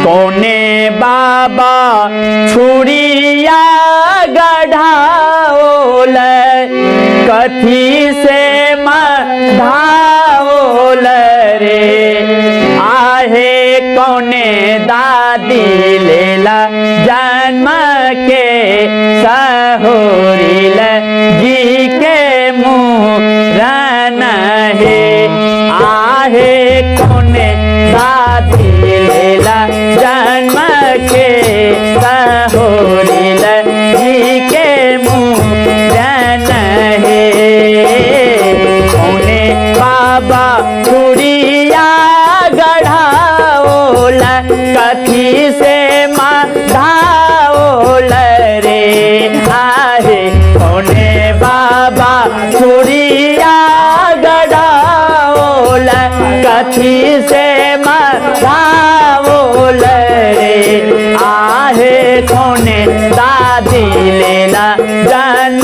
कोने बाबा छुड़िया गढ़ाओल कथी से मधाओल रे आहे कोने दादी लेला जन्म के सहोरिल जी के मुरन हे आहे कोने दादी लेला जन्म के सहोरिल जी के मुरन हे कोने बाबा छुड़िया गढ़ाओल कथी से मधाओल रे आहे कोने बाबा छुड़िया गढ़ाओल कथी से मधाओल रे आहे कोने दादी लेला जन्म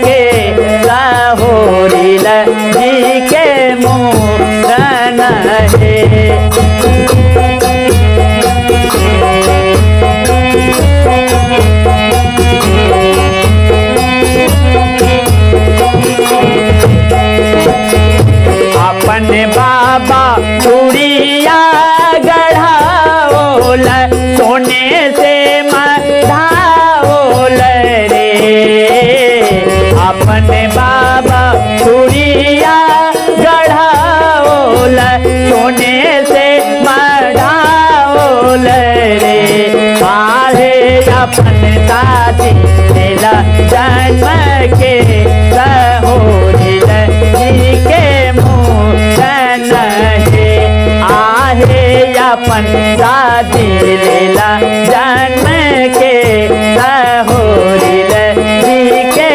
के सहोरिल जी के मुरन हे अपने बाबा छुड़िया गढ़ाओल सोने से मधाओल रे अपने बाबा छुड़िया गढ़ाओल सोने से मधाओल रे आहे अपने दादी लेला जन्म के सहोरिल जी के मुरन हे आहे अपन दादी लेला जन्म के सहोरिल जी के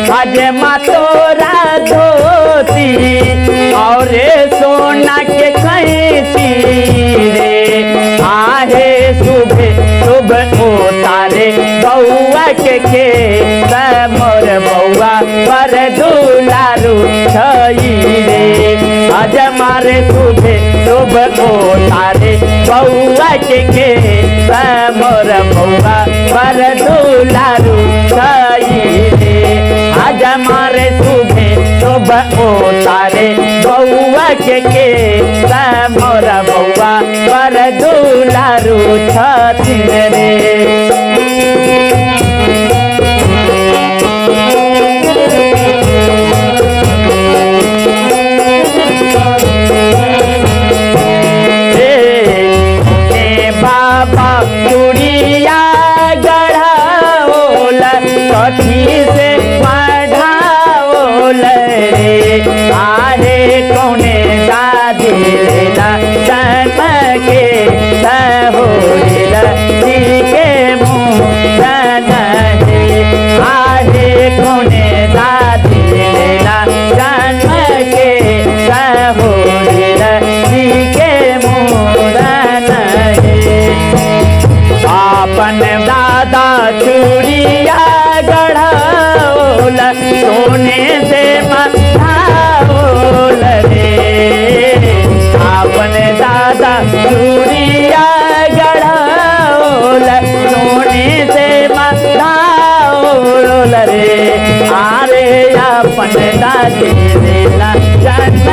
हजमा तोरा धोती और सोना के कैसी रे आहे सुबह सुबह उतारे बउआ के मोर बउआ पर दुलारू छई रे हजमा रे सुबह सुबह उतारे बउआ के मोर बउआ पर दुलारू छई रे आज हमारे सुबह सुबह उतारे बउआ के मोरा बउआ पर दुलारू छथिन रे बाबा चूड़िया गढ़ाओल कथी से मढ़ाओल रे आहे कौने दादी लेला जन्म के सहोरिल जी के मुरन हे आहे कौने दादी लेला जन्म के सहोरिल जी के मुरन हे अपन दादा चूड़िया गढ़ाओल सोने से मढ़ाओल रे अपन दादा चूड़िया गढ़ाओल सोने से मढ़ाओल रे आरे अपन दादी लेला जन्म